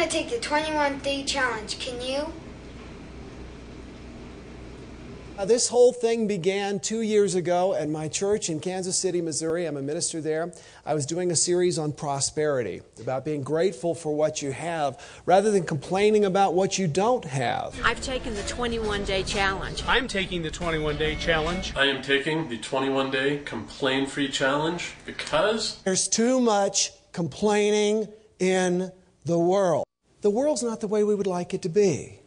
to take the 21-day challenge. Can you? This whole thing began 2 years ago at my church in Kansas City, Missouri. I'm a minister there. I was doing a series on prosperity, about being grateful for what you have rather than complaining about what you don't have. I've taken the 21-day challenge. I'm taking the 21-day challenge. I am taking the 21-day Complaint Free challenge because there's too much complaining in the world. The world's not the way we would like it to be.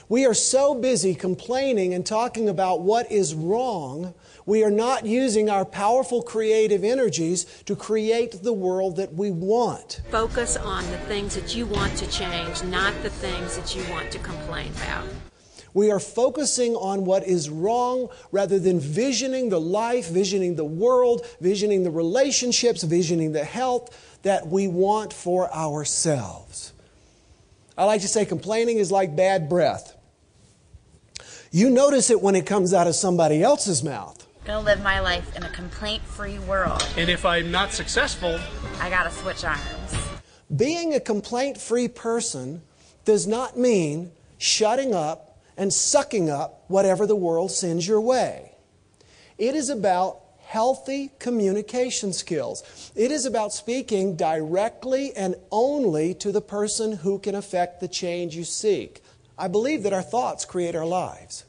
We are so busy complaining and talking about what is wrong, we are not using our powerful creative energies to create the world that we want. Focus on the things that you want to change, not the things that you want to complain about. We are focusing on what is wrong rather than visioning the life, visioning the world, visioning the relationships, visioning the health that we want for ourselves. I like to say complaining is like bad breath. You notice it when it comes out of somebody else's mouth. I'm going to live my life in a complaint-free world. And if I'm not successful, I got to switch arms. Being a complaint-free person does not mean shutting up and sucking up whatever the world sends your way. It is about healthy communication skills. It is about speaking directly and only to the person who can affect the change you seek. I believe that our thoughts create our lives.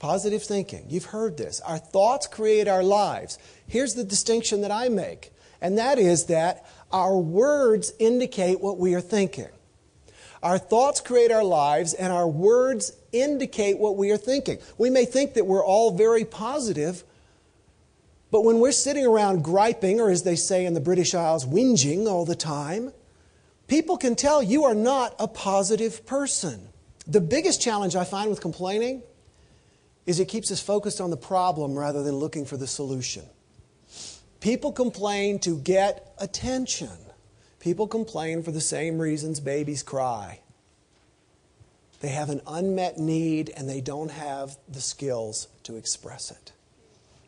Positive thinking. You've heard this. Our thoughts create our lives. Here's the distinction that I make, and that is that our words indicate what we are thinking. Our thoughts create our lives, and our words indicate what we are thinking. We may think that we're all very positive, but when we're sitting around griping, or as they say in the British Isles, whinging all the time, people can tell you are not a positive person. The biggest challenge I find with complaining is it keeps us focused on the problem rather than looking for the solution. People complain to get attention. People complain for the same reasons babies cry. They have an unmet need and they don't have the skills to express it.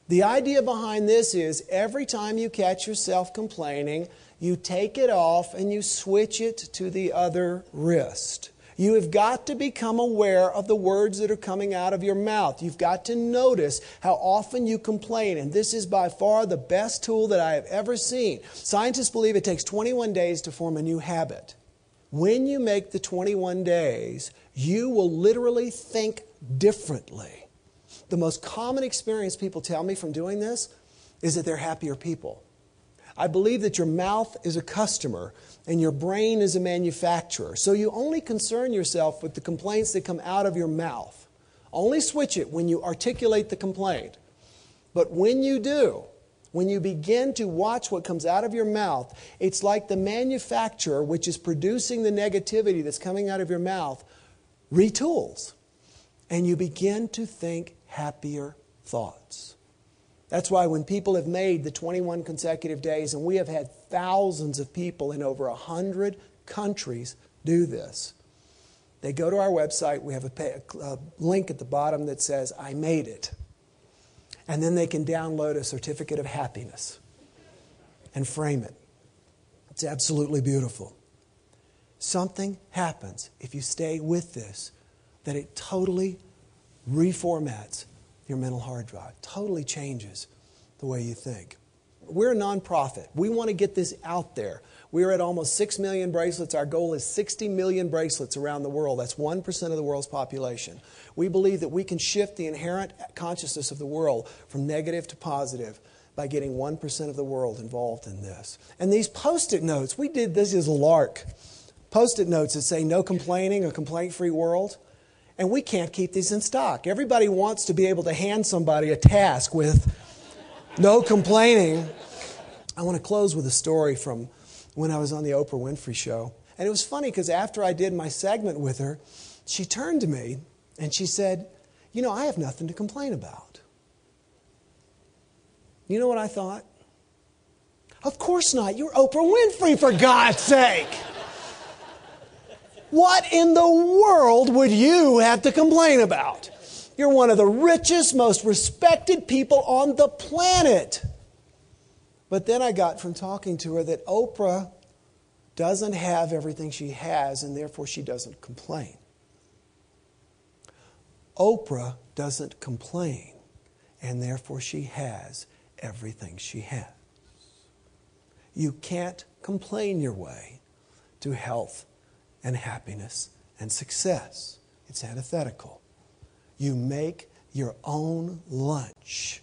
The idea behind this is every time you catch yourself complaining, you take it off and you switch it to the other wrist. You have got to become aware of the words that are coming out of your mouth. You've got to notice how often you complain, and this is by far the best tool that I have ever seen. Scientists believe it takes 21 days to form a new habit. When you make the 21 days, you will literally think differently. The most common experience people tell me from doing this is that they're happier people. I believe that your mouth is a customer and your brain is a manufacturer. So you only concern yourself with the complaints that come out of your mouth. Only switch it when you articulate the complaint. But when you do, when you begin to watch what comes out of your mouth, it's like the manufacturer, which is producing the negativity that's coming out of your mouth, retools. And you begin to think happier thoughts. That's why when people have made the 21 consecutive days, and we have had thousands of people in over 100 countries do this, they go to our website. We have a link at the bottom that says, I made it. And then they can download a certificate of happiness and frame it. It's absolutely beautiful. Something happens if you stay with this, that it totally reformats your mental hard drive. Totally changes the way you think. We're a nonprofit. We want to get this out there. We're at almost 6 million bracelets. Our goal is 60 million bracelets around the world. That's 1% of the world's population. We believe that we can shift the inherent consciousness of the world from negative to positive by getting 1% of the world involved in this. And these Post-it notes, we did this as a lark. Post-it notes that say no complaining, a complaint-free world. And we can't keep these in stock. Everybody wants to be able to hand somebody a task with no complaining. I want to close with a story from when I was on the Oprah Winfrey Show. And it was funny because after I did my segment with her, she turned to me and she said, you know, I have nothing to complain about. You know what I thought? Of course not. You're Oprah Winfrey, for God's sake. What in the world would you have to complain about? You're one of the richest, most respected people on the planet. But then I got from talking to her that Oprah doesn't have everything she has, and therefore she doesn't complain. Oprah doesn't complain, and therefore she has everything she has. You can't complain your way to health and happiness and success. It's antithetical. You make your own lunch.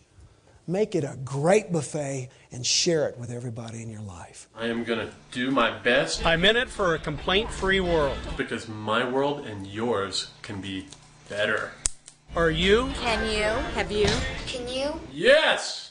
Make it a great buffet and share it with everybody in your life. I am going to do my best I'm in it for a complaint-free world. because my world and yours can be better. Are you? Can you? Have you? Can you? Yes!